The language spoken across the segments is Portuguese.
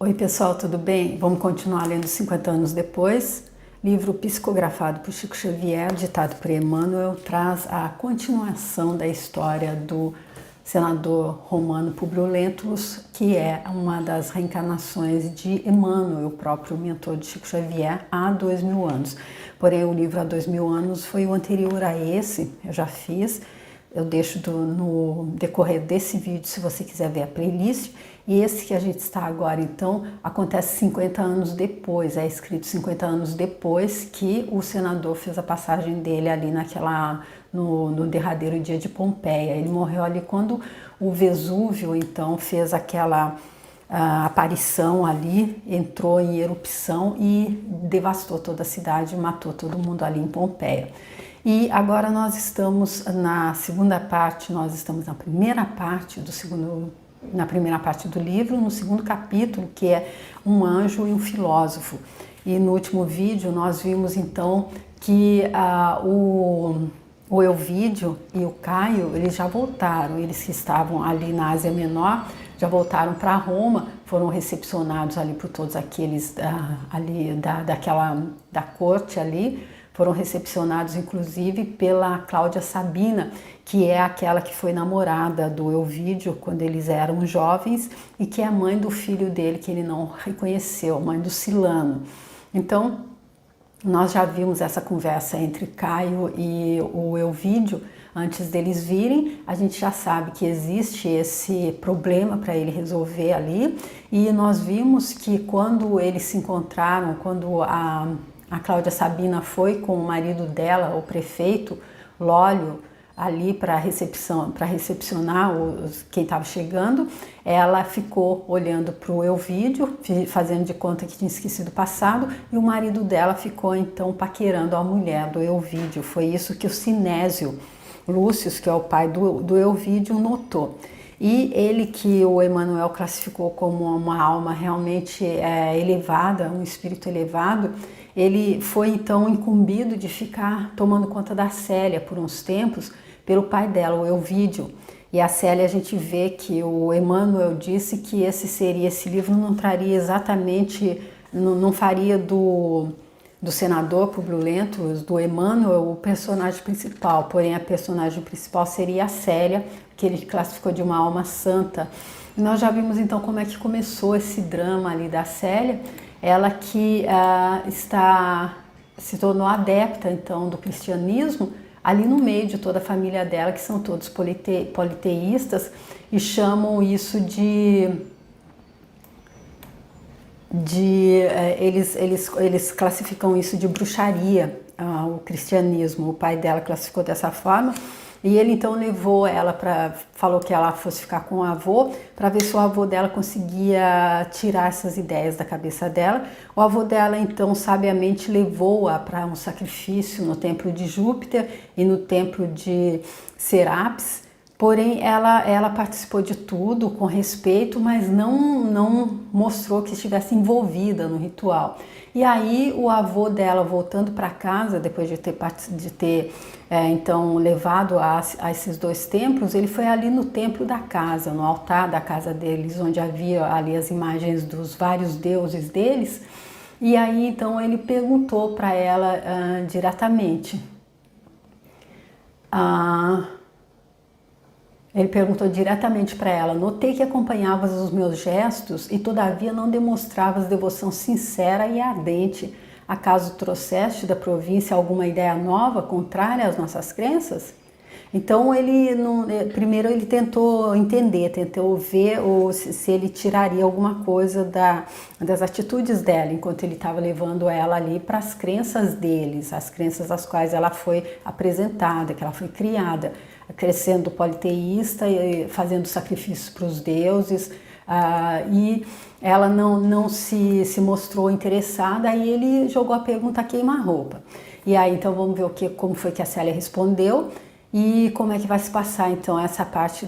Oi pessoal, tudo bem? Vamos continuar lendo 50 anos depois. Livro psicografado por Chico Xavier, ditado por Emmanuel, traz a continuação da história do senador romano Publio Lentulus, que é uma das reencarnações de Emmanuel, o próprio mentor de Chico Xavier, há 2000 anos. Porém, o livro há 2000 anos foi o anterior a esse, eu já fiz. Eu deixo no decorrer desse vídeo, se você quiser ver a playlist. E esse que a gente está agora, então, acontece 50 anos depois, é escrito 50 anos depois que o senador fez a passagem dele ali no derradeiro dia de Pompeia. Ele morreu ali quando o Vesúvio, então, fez aquela aparição ali, entrou em erupção e devastou toda a cidade, matou todo mundo ali em Pompeia. E agora nós estamos na segunda parte, nós estamos na primeira parte do livro, no segundo capítulo, que é um anjo e um filósofo. E no último vídeo nós vimos então que o Elvídio e o Caio, eles já voltaram, eles que estavam ali na Ásia Menor, já voltaram para Roma, foram recepcionados ali por todos aqueles ali da corte ali, foram recepcionados inclusive pela Cláudia Sabina, que é aquela que foi namorada do Elvídio quando eles eram jovens e que é a mãe do filho dele que ele não reconheceu, mãe do Silano. Então, nós já vimos essa conversa entre Caio e o Elvídio antes deles virem. A gente já sabe que existe esse problema para ele resolver ali, e nós vimos que quando eles se encontraram, quando a Cláudia Sabina foi com o marido dela, o prefeito Lólio, ali para recepcionar quem estava chegando, ela ficou olhando para o Elvídio, fazendo de conta que tinha esquecido o passado, e o marido dela ficou então paquerando a mulher do Elvídio. Foi isso que o Sinésio Lúcio, que é o pai do Elvídio, notou. E ele, que o Emmanuel classificou como uma alma realmente elevada, um espírito elevado, ele foi então incumbido de ficar tomando conta da Célia por uns tempos pelo pai dela, o Elvídio. E a Célia, a gente vê que o Emmanuel disse que esse livro não traria exatamente, não faria do senador Publio Lentulus, do Emmanuel, o personagem principal, porém a personagem principal seria a Célia, que ele classificou de uma alma santa. E nós já vimos então como é que começou esse drama ali da Célia, ela que se tornou adepta então do cristianismo, ali no meio de toda a família dela, que são todos politeístas, e chamam isso eles classificam isso de bruxaria, o cristianismo. O pai dela classificou dessa forma, e ele então levou ela falou que ela fosse ficar com o avô, para ver se o avô dela conseguia tirar essas ideias da cabeça dela. O avô dela então sabiamente levou-a para um sacrifício no templo de Júpiter e no templo de Serapis. Porém, ela participou de tudo com respeito, mas não mostrou que estivesse envolvida no ritual. E aí o avô dela, voltando para casa, depois de ter então levado a esses dois templos, ele foi ali no templo da casa, no altar da casa deles, onde havia ali as imagens dos vários deuses deles. E aí então ele perguntou para ela diretamente. Ele perguntou diretamente para ela: notei que acompanhavas os meus gestos e todavia não demonstravas devoção sincera e ardente. Acaso trouxeste da província alguma ideia nova, contrária às nossas crenças? Então primeiro ele tentou entender, tentou ver se ele tiraria alguma coisa das atitudes dela, enquanto ele estava levando ela ali para as crenças deles, as crenças às quais ela foi apresentada, que ela foi criada, crescendo politeísta e fazendo sacrifícios para os deuses, e ela não se mostrou interessada. Aí ele jogou a pergunta a queima-roupa. E aí então vamos ver como foi que a Célia respondeu e como é que vai se passar então essa parte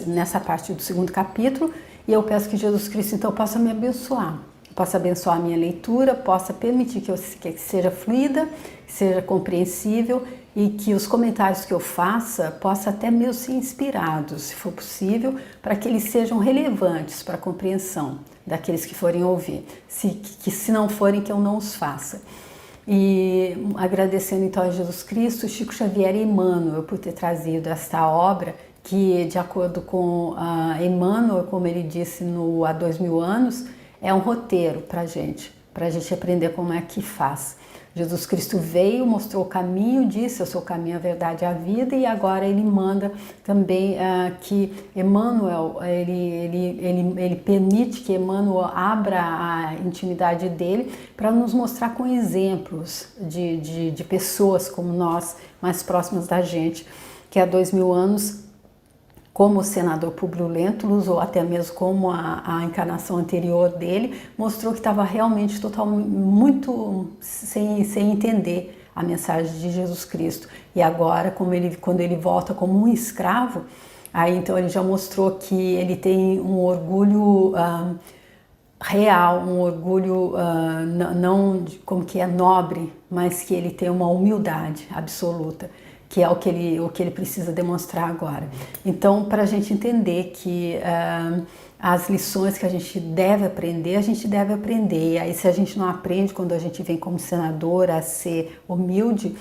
nessa parte do segundo capítulo. E eu peço que Jesus Cristo então possa me abençoar, possa abençoar a minha leitura, possa permitir que seja fluida, que seja compreensível e que os comentários que eu faça possam até mesmo ser inspirados, se for possível, para que eles sejam relevantes para a compreensão daqueles que forem ouvir. Se não forem, que eu não os faça. E agradecendo então a Jesus Cristo, Chico Xavier e Emmanuel por ter trazido esta obra que, de acordo com Emmanuel, como ele disse há 2000 anos, é um roteiro para a gente aprender como é que faz. Jesus Cristo veio, mostrou o caminho, disse: eu sou o caminho, a verdade e a vida, e agora ele manda também que Emmanuel, ele permite que Emmanuel abra a intimidade dele para nos mostrar com exemplos de pessoas como nós, mais próximas da gente, que há 2000 anos, como o senador Públio Lentulus, ou até mesmo como a encarnação anterior dele, mostrou que estava realmente muito sem entender a mensagem de Jesus Cristo. E agora, quando ele volta como um escravo, aí então ele já mostrou que ele tem um orgulho real, um orgulho não como que é nobre, mas que ele tem uma humildade absoluta, que é o que ele precisa demonstrar agora. Então, para a gente entender que as lições que a gente deve aprender, E aí, se a gente não aprende quando a gente vem como senador a ser humilde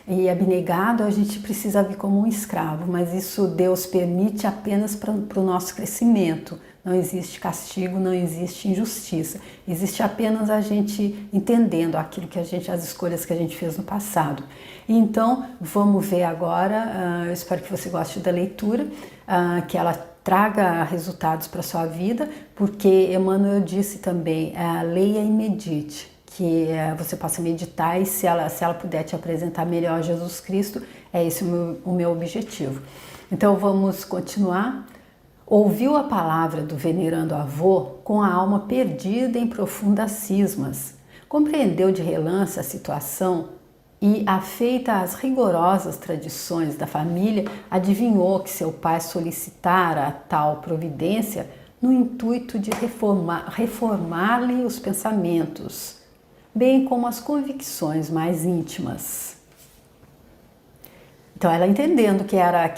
e abnegado, a gente precisa vir como um escravo. Mas isso Deus permite apenas para o nosso crescimento. Não existe castigo, não existe injustiça. Existe apenas a gente entendendo as escolhas que a gente fez no passado. Então, vamos ver agora, eu espero que você goste da leitura, que ela traga resultados para a sua vida, porque Emmanuel disse também, leia e medite, que você possa meditar, e se ela puder te apresentar melhor Jesus Cristo, é esse o meu objetivo. Então, vamos continuar. Ouviu a palavra do venerando avô com a alma perdida em profundas cismas. Compreendeu de relance a situação e, afeita às rigorosas tradições da família, adivinhou que seu pai solicitara a tal providência no intuito de reformar-lhe os pensamentos, bem como as convicções mais íntimas. Então, ela entendendo que era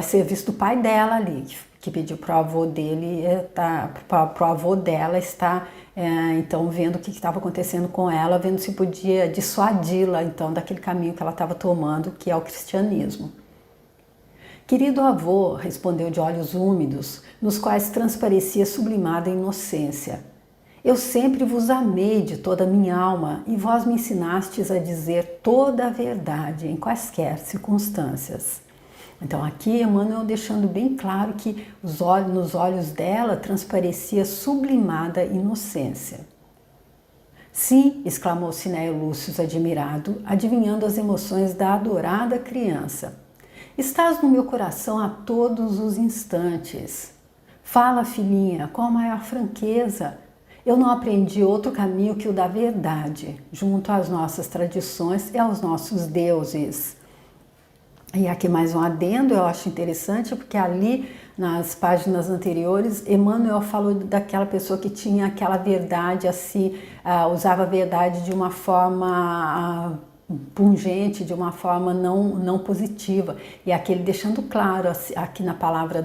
serviço do pai dela ali, que pediu para o avô dele, para o avô dela estar, então, vendo o que estava acontecendo com ela, vendo se podia dissuadi-la, então, daquele caminho que ela estava tomando, que é o cristianismo. Querido avô, respondeu de olhos úmidos, nos quais transparecia sublimada inocência. Eu sempre vos amei de toda a minha alma e vós me ensinastes a dizer toda a verdade em quaisquer circunstâncias. Então aqui Emmanuel deixando bem claro que nos olhos dela transparecia sublimada inocência. Sim, exclamou Cinéio Lúcio admirado, adivinhando as emoções da adorada criança. Estás no meu coração a todos os instantes. Fala, filhinha, com a maior franqueza. Eu não aprendi outro caminho que o da verdade, junto às nossas tradições e aos nossos deuses. E aqui mais um adendo, eu acho interessante, porque ali nas páginas anteriores, Emmanuel falou daquela pessoa que tinha aquela verdade assim, usava a verdade de uma forma pungente, de uma forma não positiva. E aqui ele deixando claro, aqui na palavra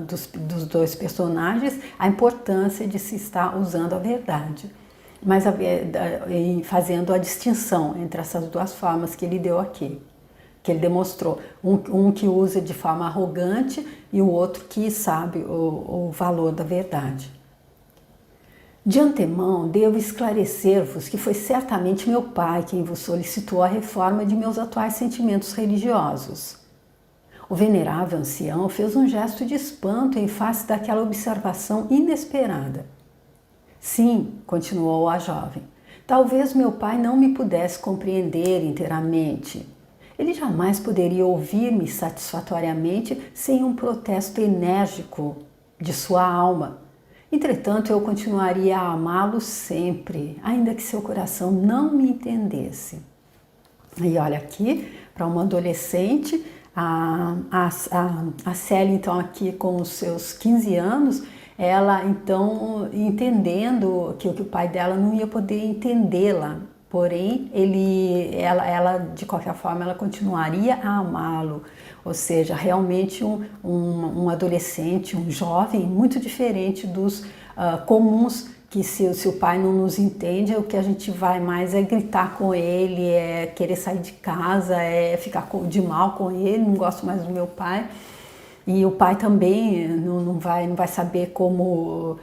dos dois personagens, a importância de se estar usando a verdade. Mas fazendo a distinção entre essas duas formas que ele deu aqui, que ele demonstrou. Um que usa de forma arrogante e o outro que sabe o valor da verdade. De antemão, devo esclarecer-vos que foi certamente meu pai quem vos solicitou a reforma de meus atuais sentimentos religiosos. O venerável ancião fez um gesto de espanto em face daquela observação inesperada. Sim, continuou a jovem, talvez meu pai não me pudesse compreender inteiramente. Ele jamais poderia ouvir-me satisfatoriamente sem um protesto enérgico de sua alma. Entretanto, eu continuaria a amá-lo sempre, ainda que seu coração não me entendesse. E olha aqui, para uma adolescente, a Célia, então, aqui com os seus 15 anos, Ela, então, entendendo que o pai dela não ia poder entendê-la, porém, ela, de qualquer forma, ela continuaria a amá-lo. Ou seja, realmente um adolescente, um jovem, muito diferente dos comuns, que se o pai não nos entende, o que a gente vai mais é gritar com ele, é querer sair de casa, é ficar de mal com ele, não gosto mais do meu pai. E o pai também não vai saber como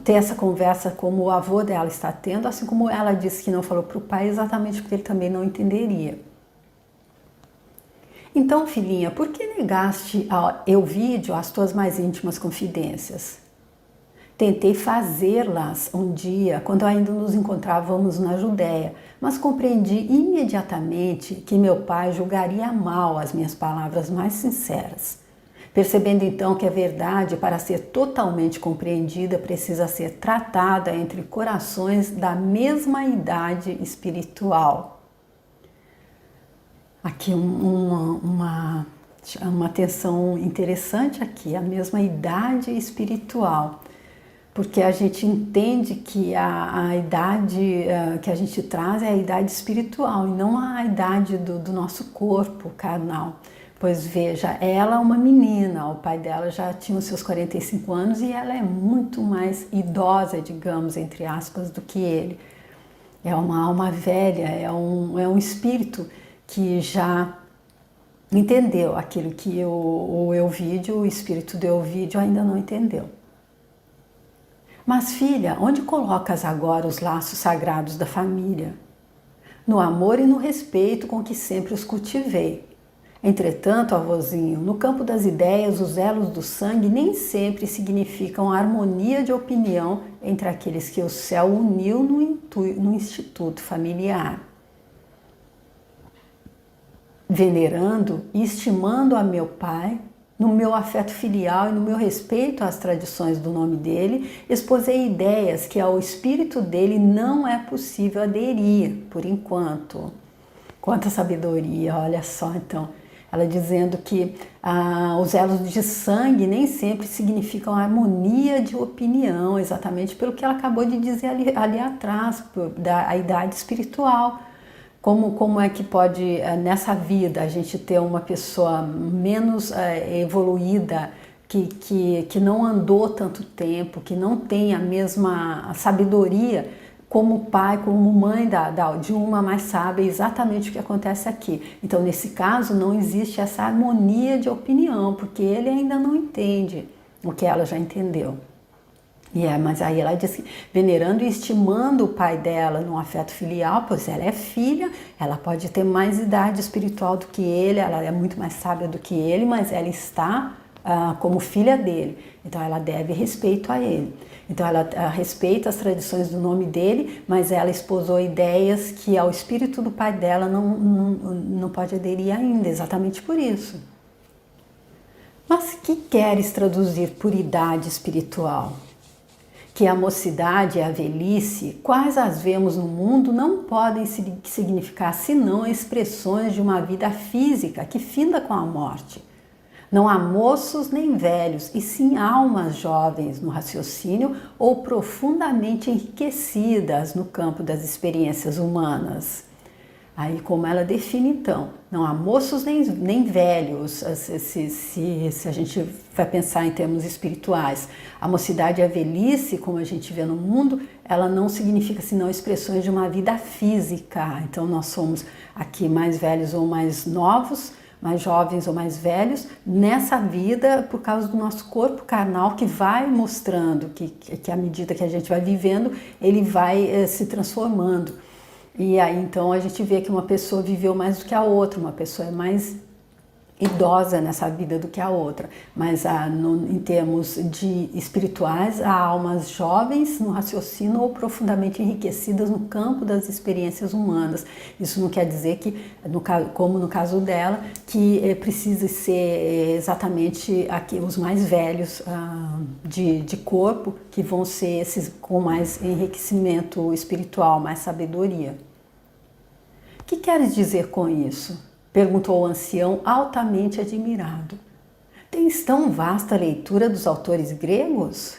ter essa conversa como o avô dela está tendo, assim como ela disse que não falou para o pai, exatamente porque ele também não entenderia. Então, filhinha, por que negaste ao Euvídio as tuas mais íntimas confidências? Tentei fazê-las um dia, quando ainda nos encontrávamos na Judéia, mas compreendi imediatamente que meu pai julgaria mal as minhas palavras mais sinceras. Percebendo então que a verdade, para ser totalmente compreendida, precisa ser tratada entre corações da mesma idade espiritual. Aqui uma atenção interessante aqui, a mesma idade espiritual. Porque a gente entende que a idade que a gente traz é a idade espiritual e não a idade do nosso corpo carnal. Pois veja, ela é uma menina, o pai dela já tinha os seus 45 anos e ela é muito mais idosa, digamos, entre aspas, do que ele. É uma alma velha, é um espírito que já entendeu aquilo que o Euvídio, o espírito do Euvídio ainda não entendeu. Mas filha, onde colocas agora os laços sagrados da família? No amor e no respeito com que sempre os cultivei. Entretanto, avôzinho, no campo das ideias, os elos do sangue nem sempre significam a harmonia de opinião entre aqueles que o céu uniu no instituto familiar. Venerando e estimando a meu pai, no meu afeto filial e no meu respeito às tradições do nome dele, exposei ideias que ao espírito dele não é possível aderir, por enquanto. Quanta sabedoria, olha só então. Ela dizendo que os elos de sangue nem sempre significam harmonia de opinião, exatamente pelo que ela acabou de dizer ali atrás, da idade espiritual. Como é que pode, nessa vida, a gente ter uma pessoa menos evoluída, que não andou tanto tempo, que não tem a mesma sabedoria como pai, como mãe de uma mais sábia, exatamente o que acontece aqui. Então, nesse caso, não existe essa harmonia de opinião, porque ele ainda não entende o que ela já entendeu. Mas aí ela disse, venerando e estimando o pai dela no afeto filial, pois ela é filha, ela pode ter mais idade espiritual do que ele, ela é muito mais sábia do que ele, mas ela está como filha dele, então ela deve respeito a ele. Então ela respeita as tradições do nome dele, mas ela esposou ideias que ao espírito do pai dela não pode aderir ainda, exatamente por isso. Mas que queres traduzir por idade espiritual? Que a mocidade e a velhice, quais as vemos no mundo, não podem significar senão expressões de uma vida física que finda com a morte. Não há moços nem velhos, e sim almas jovens no raciocínio ou profundamente enriquecidas no campo das experiências humanas. Aí, como ela define então, não há moços nem velhos, se a gente vai pensar em termos espirituais. A mocidade e a velhice, como a gente vê no mundo, ela não significa senão expressões de uma vida física. Então nós somos aqui mais velhos ou mais novos, mais jovens ou mais velhos, nessa vida por causa do nosso corpo carnal que vai mostrando que à medida que a gente vai vivendo, ele vai se transformando. E aí então a gente vê que uma pessoa viveu mais do que a outra, uma pessoa é mais idosa nessa vida do que a outra, mas em termos de espirituais, há almas jovens no raciocínio ou profundamente enriquecidas no campo das experiências humanas. Isso não quer dizer que, como no caso dela, que precisa ser exatamente aqui os mais velhos de corpo, que vão ser esses com mais enriquecimento espiritual, mais sabedoria. O que queres dizer com isso? Perguntou o ancião, altamente admirado. Tens tão vasta leitura dos autores gregos?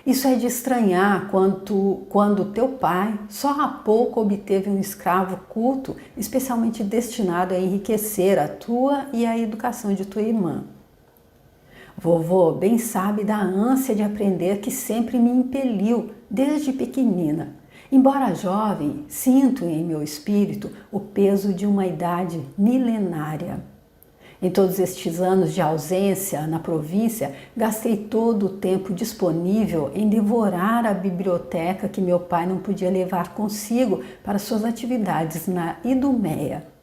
Isso é de estranhar quando teu pai só há pouco obteve um escravo culto, especialmente destinado a enriquecer a tua e a educação de tua irmã. Vovô bem sabe da ânsia de aprender que sempre me impeliu desde pequenina. Embora jovem, sinto em meu espírito o peso de uma idade milenária. Em todos estes anos de ausência na província, gastei todo o tempo disponível em devorar a biblioteca que meu pai não podia levar consigo para suas atividades na Idumeia.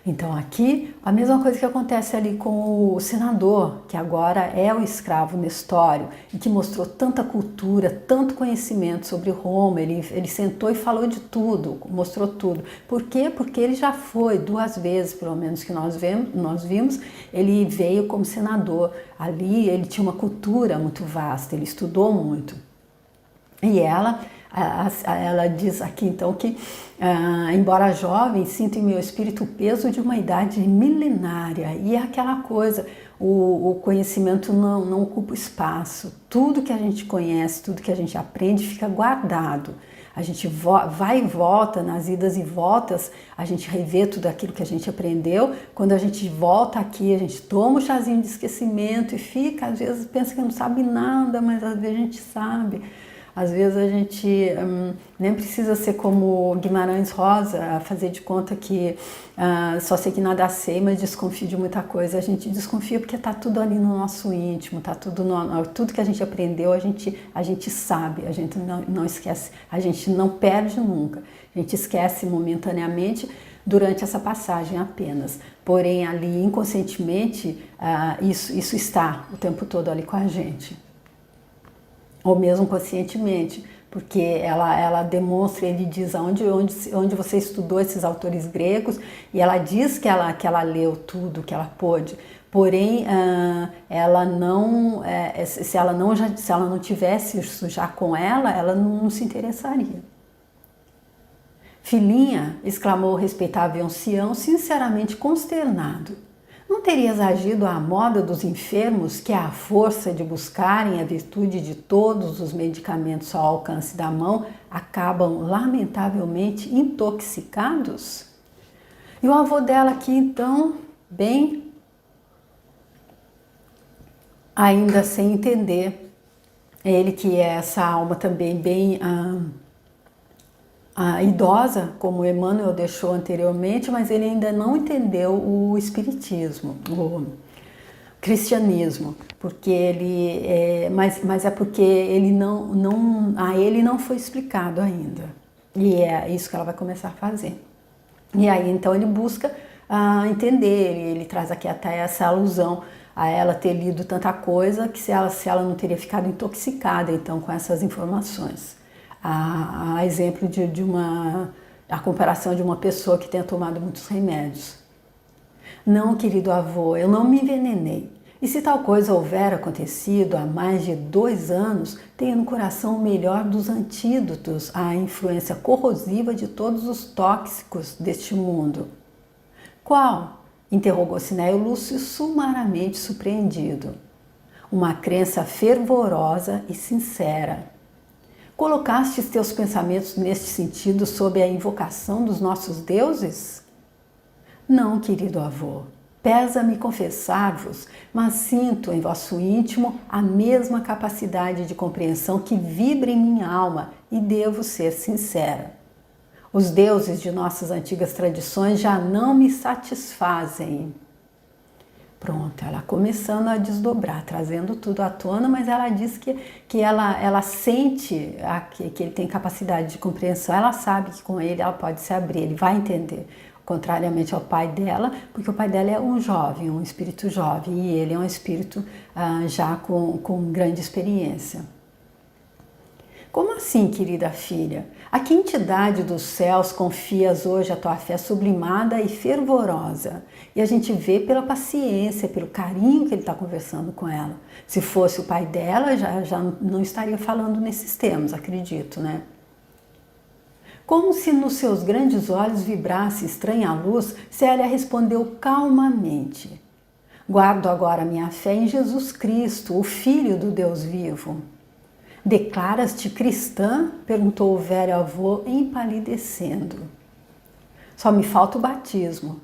Então aqui, a mesma coisa que acontece ali com o senador, que agora é o escravo Nestório, e que mostrou tanta cultura, tanto conhecimento sobre Roma, ele sentou e falou de tudo, mostrou tudo. Por quê? Porque ele já foi 2 vezes, pelo menos que nós vimos, ele veio como senador. Ali ele tinha uma cultura muito vasta, ele estudou muito. E ela diz aqui então que, embora jovem, sinto em meu espírito o peso de uma idade milenária. E é aquela coisa, o conhecimento não ocupa espaço. Tudo que a gente conhece, tudo que a gente aprende fica guardado. A gente vai e volta, nas idas e voltas, a gente revê tudo aquilo que a gente aprendeu. Quando a gente volta aqui, a gente toma um chazinho de esquecimento e fica, às vezes pensa que não sabe nada, mas às vezes a gente sabe. Às vezes a gente nem precisa ser como Guimarães Rosa, fazer de conta que só sei que nada sei, mas desconfio de muita coisa. A gente desconfia porque está tudo ali no nosso íntimo, está tudo que a gente aprendeu, a gente sabe, a gente não esquece, a gente não perde nunca. A gente esquece momentaneamente durante essa passagem apenas. Porém, ali inconscientemente, isso está o tempo todo ali com a gente. Ou mesmo conscientemente, porque ela demonstra, ele diz onde você estudou esses autores gregos, e ela diz que ela leu tudo que ela pôde, porém ela não, se ela não tivesse isso já com ela não se interessaria. Filhinha, exclamou o respeitável ancião, sinceramente consternado. Não terias agido à moda dos enfermos que, à força de buscarem a virtude de todos os medicamentos ao alcance da mão, acabam lamentavelmente intoxicados? E o avô dela aqui, então, bem, ainda sem entender, ele que é essa alma também bem idosa, como Emmanuel deixou anteriormente, mas ele ainda não entendeu o espiritismo, o cristianismo, porque mas é porque a ele não foi explicado ainda, e é isso que ela vai começar a fazer. E aí então ele busca entender, ele traz aqui até essa alusão a ela ter lido tanta coisa que se ela não teria ficado intoxicada então com essas informações. A exemplo a comparação de uma pessoa que tenha tomado muitos remédios. Não, querido avô, eu não me envenenei. E se tal coisa houver acontecido há mais de 2 anos, tenho no coração o melhor dos antídotos à influência corrosiva de todos os tóxicos deste mundo. Qual? Interrogou Sinéio Lúcio, sumariamente surpreendido. Uma crença fervorosa e sincera. Colocastes teus pensamentos neste sentido sob a invocação dos nossos deuses? Não, querido avô, pesa-me confessar-vos, mas sinto em vosso íntimo a mesma capacidade de compreensão que vibra em minha alma e devo ser sincera. Os deuses de nossas antigas tradições já não me satisfazem. Pronto, ela começando a desdobrar, trazendo tudo à tona, mas ela diz que ela sente que ele tem capacidade de compreensão, ela sabe que com ele ela pode se abrir, ele vai entender, contrariamente ao pai dela, porque o pai dela é um jovem, um espírito jovem, e ele é um espírito já com grande experiência. Como assim, querida filha? A que entidade dos céus confias hoje a tua fé sublimada e fervorosa? E a gente vê pela paciência, pelo carinho que ele está conversando com ela. Se fosse o pai dela, já não estaria falando nesses termos, acredito, né? Como se nos seus grandes olhos vibrasse estranha luz, Célia respondeu calmamente. Guardo agora minha fé em Jesus Cristo, o Filho do Deus vivo. Declaras-te cristã? Perguntou o velho avô, empalidecendo. Só me falta o batismo.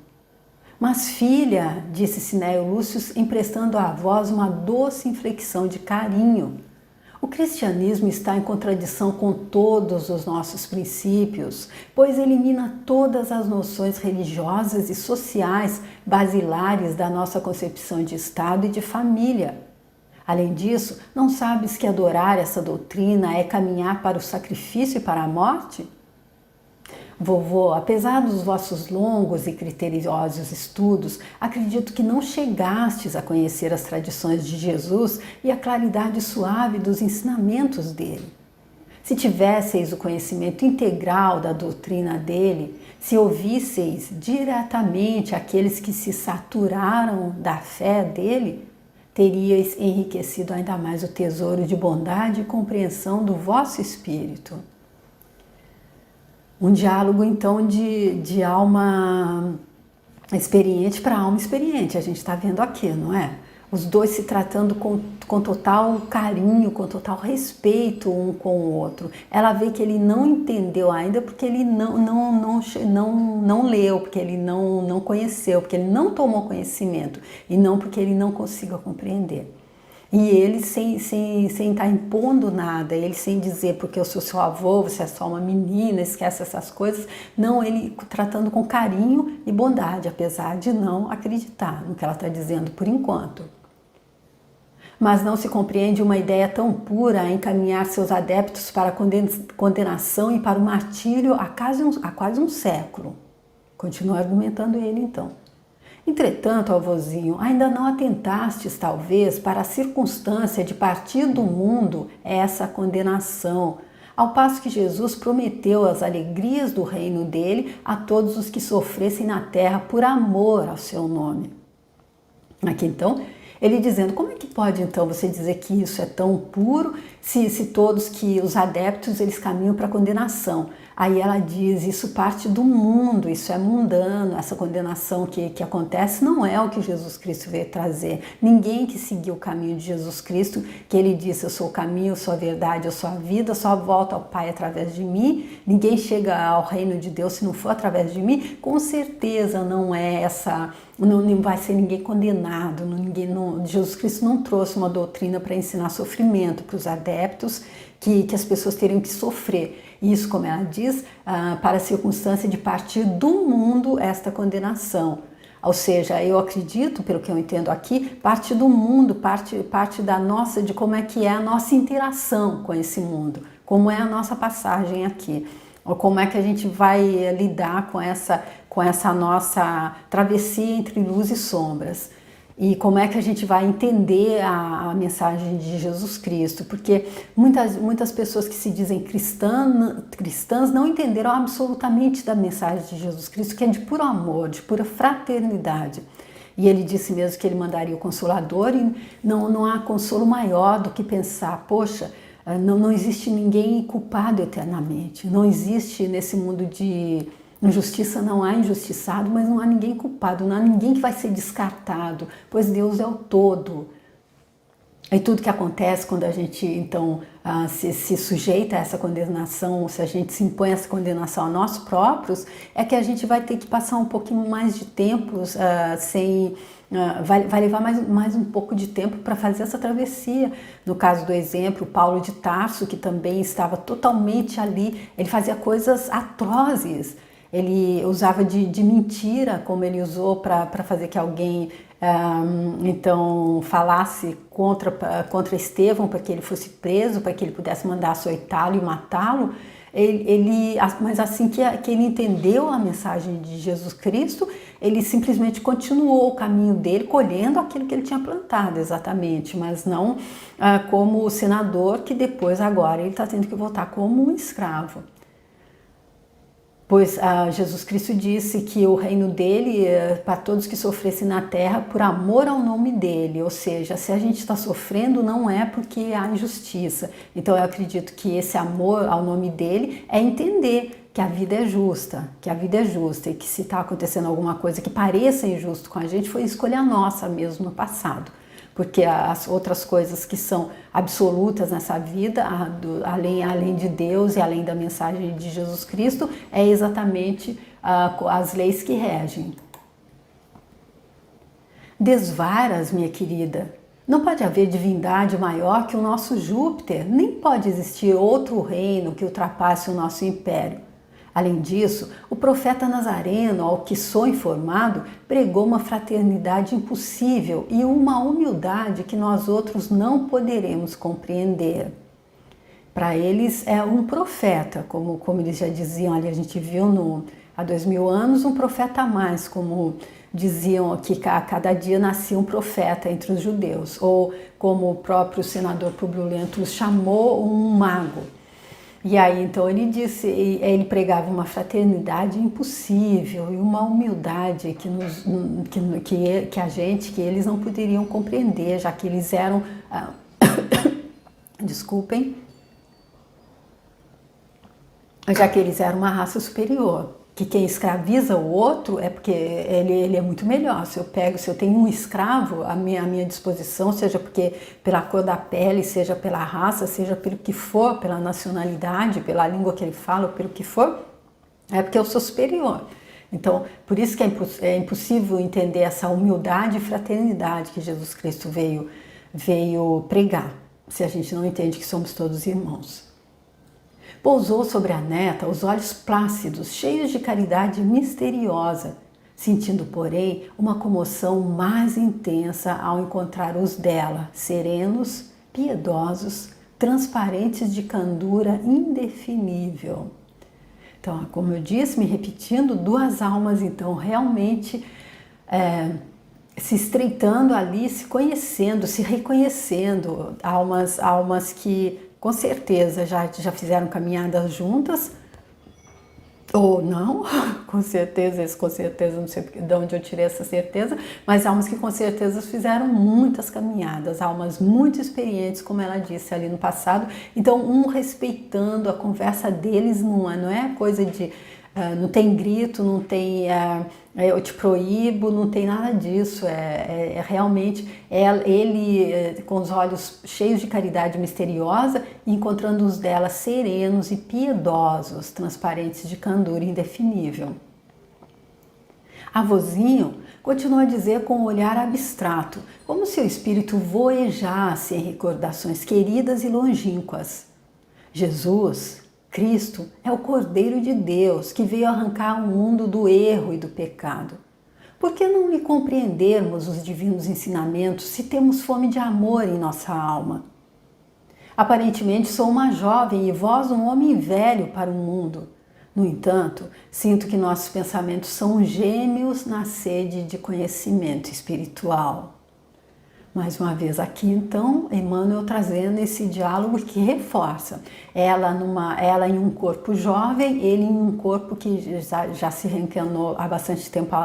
Mas filha, disse Cinéio Lúcio, emprestando à voz uma doce inflexão de carinho, o cristianismo está em contradição com todos os nossos princípios, pois elimina todas as noções religiosas e sociais basilares da nossa concepção de Estado e de família. Além disso, não sabes que adorar essa doutrina é caminhar para o sacrifício e para a morte? Vovô, apesar dos vossos longos e criteriosos estudos, acredito que não chegastes a conhecer as tradições de Jesus e a claridade suave dos ensinamentos dele. Se tivesseis o conhecimento integral da doutrina dele, se ouvisseis diretamente aqueles que se saturaram da fé dele, teríeis enriquecido ainda mais o tesouro de bondade e compreensão do vosso espírito. Um diálogo, então, de alma experiente para alma experiente, a gente está vendo aqui, não é? Os dois se tratando com total carinho, com total respeito um com o outro. Ela vê que ele não entendeu ainda porque ele não leu, porque ele não conheceu, porque ele não tomou conhecimento e não porque ele não consiga compreender. E ele sem estar impondo nada, ele sem dizer porque eu sou seu avô, você é só uma menina, esquece essas coisas. Não, ele tratando com carinho e bondade, apesar de não acreditar no que ela está dizendo por enquanto. Mas não se compreende uma ideia tão pura a encaminhar seus adeptos para a condenação e para o martírio há quase um século. Continua argumentando ele então. Entretanto, avôzinho, ainda não atentastes, talvez, para a circunstância de partir do mundo essa condenação, ao passo que Jesus prometeu as alegrias do reino dele a todos os que sofressem na terra por amor ao seu nome. Aqui, então, ele dizendo, como é que pode, então, você dizer que isso é tão puro se todos que os adeptos, eles caminham para a condenação? Aí ela diz, isso parte do mundo, isso é mundano, essa condenação que acontece não é o que Jesus Cristo veio trazer. Ninguém que seguiu o caminho de Jesus Cristo, que ele disse, eu sou o caminho, eu sou a verdade, eu sou a vida, só volto ao Pai através de mim, ninguém chega ao reino de Deus se não for através de mim, com certeza não é essa... Não vai ser ninguém condenado, Jesus Cristo não trouxe uma doutrina para ensinar sofrimento para os adeptos, que as pessoas teriam que sofrer. Isso, como ela diz, para a circunstância de partir do mundo esta condenação. Ou seja, eu acredito, pelo que eu entendo aqui, parte do mundo, parte da nossa, de como é que é a nossa interação com esse mundo, como é a nossa passagem aqui. Ou como é que a gente vai lidar com essa nossa travessia entre luz e sombras. E como é que a gente vai entender a mensagem de Jesus Cristo. Porque muitas pessoas que se dizem cristãs não entenderam absolutamente da mensagem de Jesus Cristo, que é de puro amor, de pura fraternidade. E ele disse mesmo que ele mandaria o Consolador e não há consolo maior do que pensar, poxa, não existe ninguém culpado eternamente, não existe nesse mundo de injustiça, não há injustiçado, mas não há ninguém culpado, não há ninguém que vai ser descartado, pois Deus é o todo. E tudo que acontece quando a gente, então, se sujeita a essa condenação, se a gente se impõe essa condenação a nós próprios, é que a gente vai ter que passar um pouquinho mais de tempo vai levar mais um pouco de tempo para fazer essa travessia. No caso do exemplo, Paulo de Tarso, que também estava totalmente ali, ele fazia coisas atrozes, ele usava de mentira, como ele usou para fazer que alguém então falasse contra Estevão, para que ele fosse preso, para que ele pudesse mandar açoitá-lo e matá-lo. Mas assim que ele entendeu a mensagem de Jesus Cristo, ele simplesmente continuou o caminho dele, colhendo aquilo que ele tinha plantado, exatamente, mas não como o senador, que depois agora ele está tendo que voltar como um escravo. Pois Jesus Cristo disse que o reino dele é para todos que sofressem na terra por amor ao nome dele, ou seja, se a gente está sofrendo não é porque há injustiça. Então eu acredito que esse amor ao nome dele é entender que a vida é justa, e que se está acontecendo alguma coisa que pareça injusto com a gente, foi escolha nossa mesmo no passado. porque as outras coisas que são absolutas nessa vida, além de Deus e além da mensagem de Jesus Cristo, é exatamente as leis que regem. Desvaras, minha querida. Não pode haver divindade maior que o nosso Júpiter, nem pode existir outro reino que ultrapasse o nosso império. Além disso, o profeta Nazareno, ao que sou informado, pregou uma fraternidade impossível e uma humildade que nós outros não poderemos compreender. Para eles é um profeta, como eles já diziam ali, a gente viu há 2000 anos, um profeta a mais, como diziam que a cada dia nascia um profeta entre os judeus, ou como o próprio senador Publio Lentulus chamou, um mago. E aí então ele disse, ele pregava uma fraternidade impossível e uma humildade que eles não poderiam compreender, já que eles eram, desculpem, já que eles eram uma raça superior. Que quem escraviza o outro é porque ele é muito melhor. Se eu tenho um escravo à minha disposição, seja porque pela cor da pele, seja pela raça, seja pelo que for, pela nacionalidade, pela língua que ele fala, pelo que for, é porque eu sou superior. Então, por isso que é impossível entender essa humildade e fraternidade que Jesus Cristo veio pregar, se a gente não entende que somos todos irmãos. Pousou sobre a neta os olhos plácidos, cheios de caridade misteriosa, sentindo, porém, uma comoção mais intensa ao encontrar os dela, serenos, piedosos, transparentes de candura indefinível. Então, como eu disse, me repetindo, duas almas, então, realmente se estreitando ali, se conhecendo, se reconhecendo, almas que com certeza já fizeram caminhadas juntas, ou não, com certeza, não sei de onde eu tirei essa certeza, mas almas que com certeza fizeram muitas caminhadas, almas muito experientes, como ela disse ali no passado, então um respeitando a conversa deles, não é coisa de, não tem grito, não tem eu te proíbo, não tem nada disso, realmente ele com os olhos cheios de caridade misteriosa, encontrando os dela serenos e piedosos, transparentes de candura indefinível. Avôzinho continua a dizer com um olhar abstrato, como se o espírito voejasse em recordações queridas e longínquas. Jesus, Cristo, é o Cordeiro de Deus que veio arrancar o mundo do erro e do pecado. Por que não lhe compreendermos os divinos ensinamentos se temos fome de amor em nossa alma? Aparentemente sou uma jovem e vós um homem velho para o mundo. No entanto, sinto que nossos pensamentos são gêmeos na sede de conhecimento espiritual. Mais uma vez aqui, então, Emmanuel trazendo esse diálogo que reforça. Ela em um corpo jovem, ele em um corpo que já se reencarnou há bastante tempo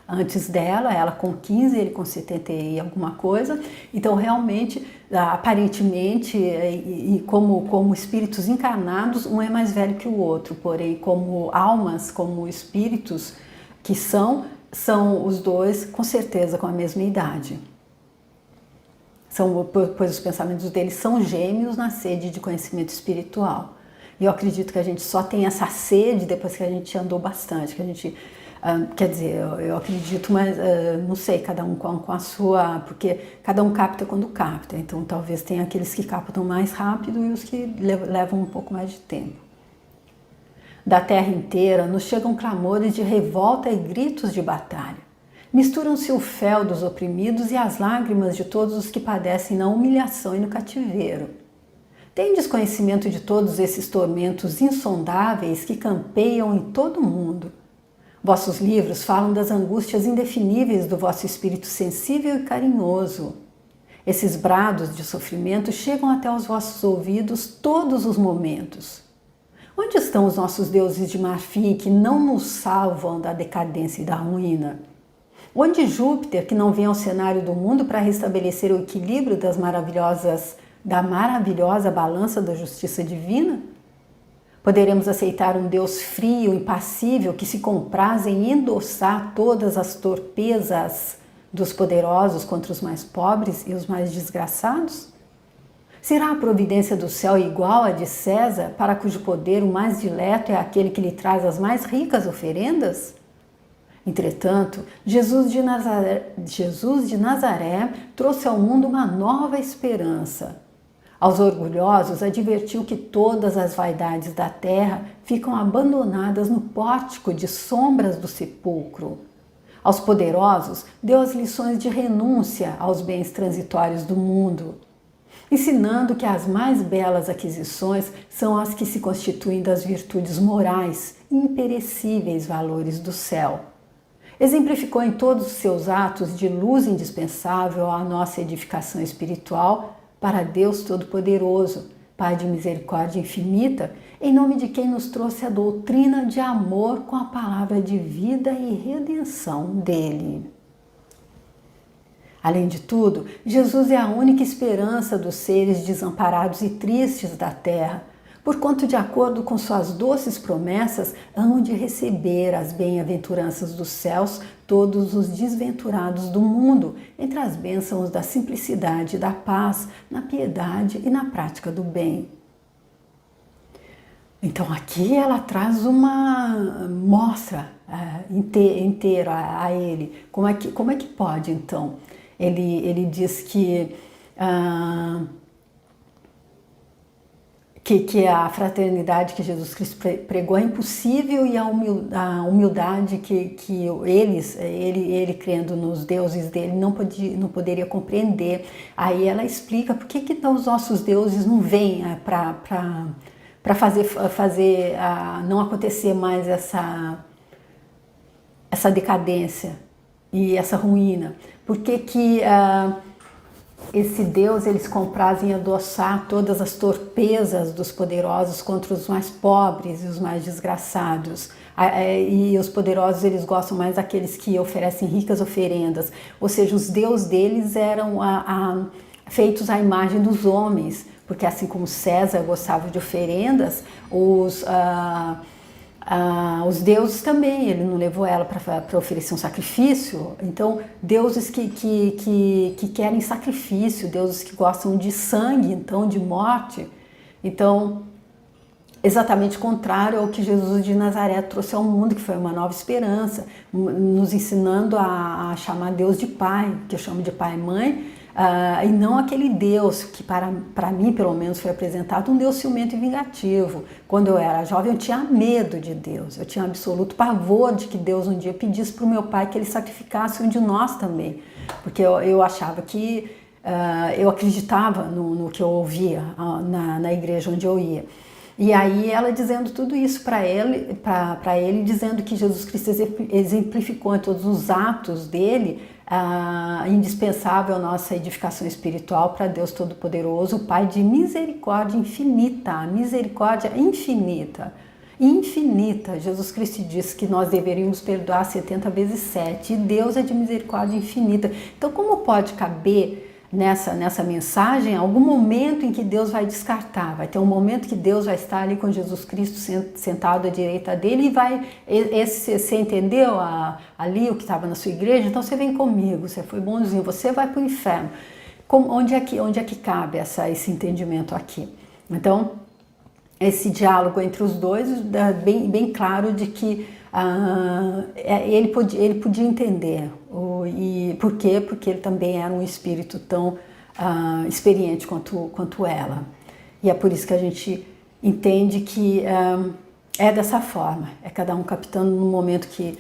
antes dela, ela com 15, ele com 70 e alguma coisa. Então, realmente, aparentemente, e como espíritos encarnados, um é mais velho que o outro, porém, como almas, como espíritos que são os dois, com certeza, com a mesma idade. Pois os pensamentos deles são gêmeos na sede de conhecimento espiritual. E eu acredito que a gente só tem essa sede depois que a gente andou bastante, que a gente, quer dizer, eu acredito, mas não sei, cada um com a sua, porque cada um capta quando capta, então talvez tenha aqueles que captam mais rápido e os que levam um pouco mais de tempo. Da terra inteira nos chegam clamores de revolta e gritos de batalha. Misturam-se o fel dos oprimidos e as lágrimas de todos os que padecem na humilhação e no cativeiro. Tendes conhecimento de todos esses tormentos insondáveis que campeiam em todo o mundo. Vossos livros falam das angústias indefiníveis do vosso espírito sensível e carinhoso. Esses brados de sofrimento chegam até os vossos ouvidos todos os momentos. Onde estão os nossos deuses de marfim que não nos salvam da decadência e da ruína? Onde Júpiter, que não vem ao cenário do mundo para restabelecer o equilíbrio da maravilhosa balança da justiça divina? Poderemos aceitar um Deus frio, impassível, que se compraz em endossar todas as torpezas dos poderosos contra os mais pobres e os mais desgraçados? Será a providência do céu igual à de César, para cujo poder o mais dileto é aquele que lhe traz as mais ricas oferendas? Entretanto, Jesus de Nazaré trouxe ao mundo uma nova esperança. Aos orgulhosos advertiu que todas as vaidades da terra ficam abandonadas no pórtico de sombras do sepulcro. Aos poderosos deu as lições de renúncia aos bens transitórios do mundo, ensinando que as mais belas aquisições são as que se constituem das virtudes morais, imperecíveis valores do céu. Exemplificou em todos os seus atos de luz indispensável à nossa edificação espiritual para Deus Todo-Poderoso, Pai de misericórdia infinita, em nome de quem nos trouxe a doutrina de amor com a palavra de vida e redenção dele. Além de tudo, Jesus é a única esperança dos seres desamparados e tristes da terra, porquanto, de acordo com suas doces promessas, hão de receber as bem-aventuranças dos céus todos os desventurados do mundo, entre as bênçãos da simplicidade e da paz, na piedade e na prática do bem. Então aqui ela traz uma mostra inteira a ele. Como é que pode, então? Ele diz que a fraternidade que Jesus Cristo pregou é impossível e a humildade que ele crendo nos deuses dele não poderia compreender. Aí ela explica por que então os nossos deuses não vêm para fazer não acontecer mais essa decadência e essa ruína. Por que esse Deus eles comprazem adoçar todas as torpezas dos poderosos contra os mais pobres e os mais desgraçados. E os poderosos eles gostam mais daqueles que oferecem ricas oferendas. Ou seja, os deuses deles eram feitos à imagem dos homens, porque assim como César gostava de oferendas, os deuses também, ele não levou ela para oferecer um sacrifício. Então, deuses que querem sacrifício, deuses que gostam de sangue, então de morte. Então, exatamente contrário ao que Jesus de Nazaré trouxe ao mundo, que foi uma nova esperança, nos ensinando a chamar Deus de Pai, que eu chamo de Pai e Mãe, e não aquele Deus que para mim pelo menos foi apresentado, um Deus ciumento e vingativo. Quando eu era jovem eu tinha medo de Deus, eu tinha absoluto pavor de que Deus um dia pedisse para o meu pai que ele sacrificasse um de nós também, porque eu achava que, eu acreditava no que eu ouvia na igreja onde eu ia. E aí ela dizendo tudo isso para ele, dizendo que Jesus Cristo exemplificou em todos os atos dele indispensável a nossa edificação espiritual para Deus Todo-Poderoso, o Pai de misericórdia infinita, misericórdia infinita. Infinita. Jesus Cristo disse que nós deveríamos perdoar 70 vezes 7, e Deus é de misericórdia infinita. Então, como pode caber nessa mensagem algum momento em que Deus vai descartar? Vai ter um momento que Deus vai estar ali com Jesus Cristo sentado à direita dele e vai, você entendeu ali o que estava na sua igreja? Então você vem comigo, você foi bonzinho, você vai para o inferno. Onde é que cabe esse entendimento aqui? Então, esse diálogo entre os dois é bem claro de que ele podia entender. E por quê? Porque ele também era um espírito tão experiente quanto ela. E é por isso que a gente entende que é dessa forma. É cada um captando no momento que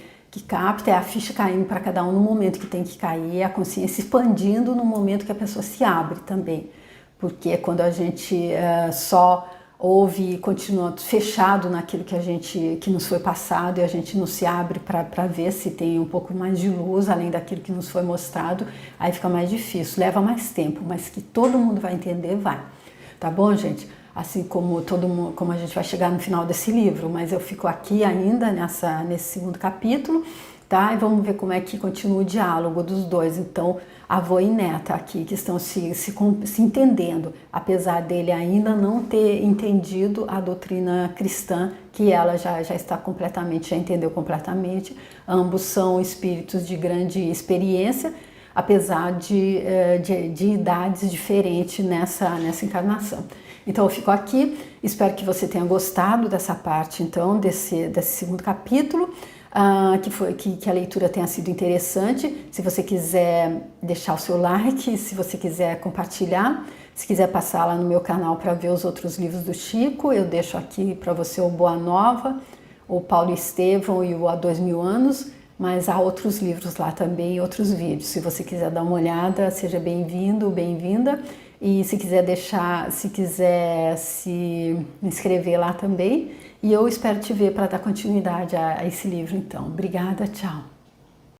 capta, é a ficha caindo para cada um no momento que tem que cair, é a consciência expandindo no momento que a pessoa se abre também. Porque quando a gente só ouve e continua fechado naquilo que nos foi passado e a gente não se abre para ver se tem um pouco mais de luz além daquilo que nos foi mostrado, aí fica mais difícil, leva mais tempo, mas que todo mundo vai entender, vai. Tá bom, gente? Assim como como a gente vai chegar no final desse livro, mas eu fico aqui ainda nesse segundo capítulo, tá? E vamos ver como é que continua o diálogo dos dois. Então, avô e neta aqui que estão se entendendo, apesar dele ainda não ter entendido a doutrina cristã, que ela já está completamente, já entendeu completamente. Ambos são espíritos de grande experiência, apesar de idades diferentes nessa encarnação. Então eu fico aqui, espero que você tenha gostado dessa parte então, desse segundo capítulo, que a leitura tenha sido interessante. Se você quiser deixar o seu like, se você quiser compartilhar, se quiser passar lá no meu canal para ver os outros livros do Chico, eu deixo aqui para você o Boa Nova, o Paulo Estevão e o Há 2000 Anos, mas há outros livros lá também, outros vídeos. Se você quiser dar uma olhada, seja bem-vindo, bem-vinda. E se quiser se inscrever lá também. E eu espero te ver para dar continuidade a esse livro então. Obrigada, tchau.